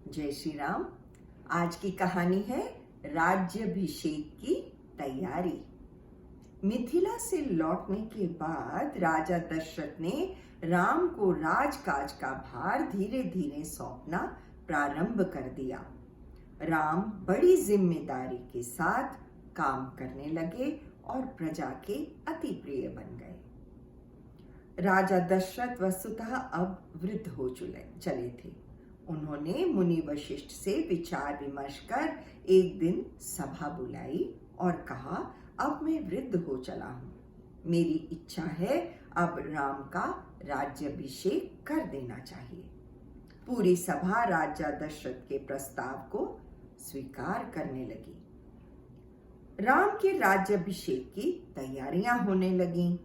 जय श्री राम। आज की कहानी है राज्याभिषेक की तैयारी। मिथिला से लौटने के बाद राजा दशरथ ने राम को राजकाज का भार धीरे धीरे सौंपना प्रारंभ कर दिया। राम बड़ी जिम्मेदारी के साथ काम करने लगे और प्रजा के अति प्रिय बन गए। राजा दशरथ वस्तुतः अब वृद्ध हो चले थे। उन्होंने मुनि वशिष्ठ से विचार विमर्श कर एक दिन सभा बुलाई और कहा, अब मैं वृद्ध हो चला हूँ, मेरी इच्छा है अब राम का राज्याभिषेक कर देना चाहिए। पूरी सभा राजा दशरथ के प्रस्ताव को स्वीकार करने लगी। राम के राज्याभिषेक की तैयारियां होने लगीं।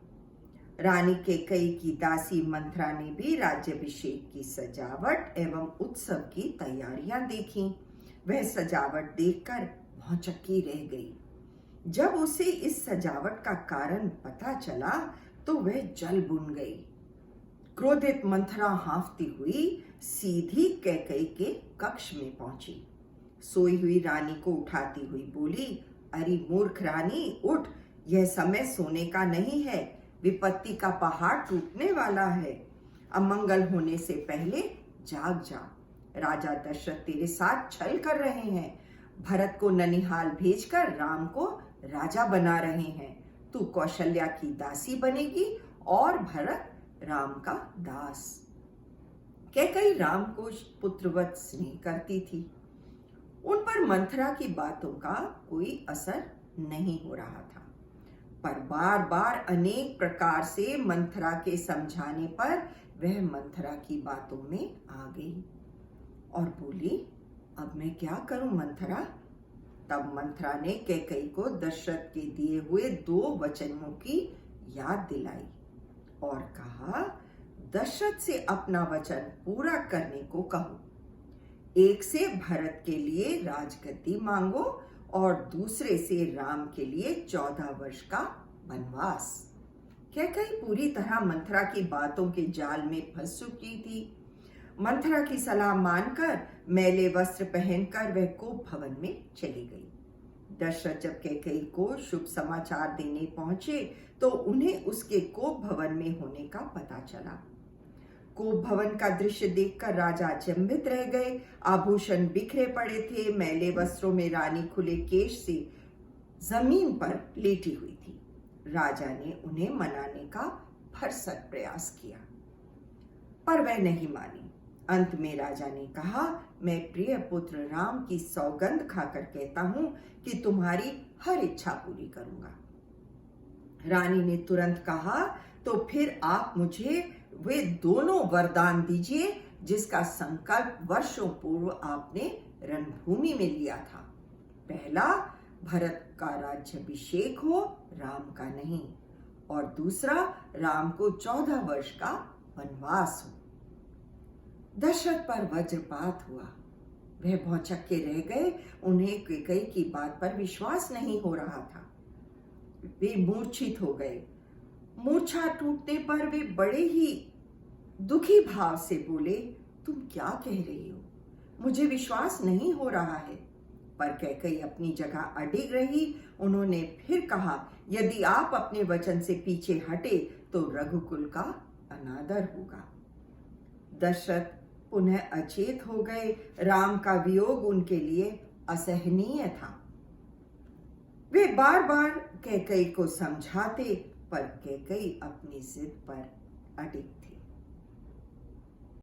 रानी कैकेयी की दासी मंथरा ने भी राज्याभिषेक की सजावट एवं उत्सव की तैयारियां देखी। वह सजावट देखकर भौचक्की रह गई। जब उसे इस सजावट का कारण पता चला तो वह जल भुन गई। क्रोधित मंथरा हांफती हुई सीधी कैकेयी के कक्ष में पहुंची। सोई हुई रानी को उठाती हुई बोली, अरे मूर्ख रानी, उठ, यह समय सोने का नहीं है, विपत्ति का पहाड़ टूटने वाला है। अमंगल होने से पहले जाग जा। राजा दशरथ तेरे साथ छल कर रहे हैं। भरत को ननिहाल भेजकर राम को राजा बना रहे हैं। तू कौशल्या की दासी बनेगी और भरत राम का दास। कैकेयी राम को पुत्रवत स्नेह करती थी। उन पर मंथरा की बातों का कोई असर नहीं हो रहा था, पर बार बार अनेक प्रकार से मंथरा के समझाने पर वह मंथरा की बातों में आ गई और बोली, अब मैं क्या करूं मंथरा। तब मंथरा ने कैकेयी को दशरथ के दिए हुए 2 वचनों की याद दिलाई और कहा, दशरथ से अपना वचन पूरा करने को कहो। एक से भरत के लिए राजगद्दी मांगो और दूसरे से राम के लिए 14 वर्ष का वनवास। कैकेयी पूरी तरह मंथरा की बातों के जाल में फंस चुकी थी। मंथरा की सलाह मानकर मैले वस्त्र पहनकर वह कोप भवन में चली गई। दशरथ जब कैकेयी को शुभ समाचार देने पहुंचे तो उन्हें उसके कोप भवन में होने का पता चला। कोप भवन का दृश्य देखकर राजा अचंभित रह गए। आभूषण बिखरे पड़े थे। मैले वस्त्रों में रानी खुले केश से जमीन पर लेटी हुई थी। राजा ने उन्हें मनाने का भरसक प्रयास किया, पर वह नहीं मानी। अंत में राजा ने कहा, मैं प्रिय पुत्र राम की सौगंध खाकर कहता हूं कि तुम्हारी हर इच्छा पूरी करूंगा। रानी ने तुरंत कहा, तो फिर आप मुझे वे दोनों वरदान दीजिए जिसका संकल्प वर्षों पूर्व आपने रणभूमि में लिया था। पहला, भरत का राज्याभिषेक हो, राम का नहीं, और दूसरा, राम को 14 वर्ष का वनवास हो। दशरथ पर वज्रपात हुआ। वह भौचक्के रह गए। उन्हें कैकेयी की बात पर विश्वास नहीं हो रहा था। वे मूर्छित हो गए। मूर्छा टूटने पर वे बड़े ही दुखी भाव से बोले, तुम क्या कह रही हो, मुझे विश्वास नहीं हो रहा है। पर कैकेयी अपनी जगह अडिग रही। उन्होंने फिर कहा, यदि आप अपने वचन से पीछे हटे तो रघुकुल का अनादर होगा। दशरथ पुनः अचेत हो गए। राम का वियोग उनके लिए असहनीय था। वे बार बार कैकेयी को समझाते, पर कैकेयी अपनी जिद पर अडिग थी।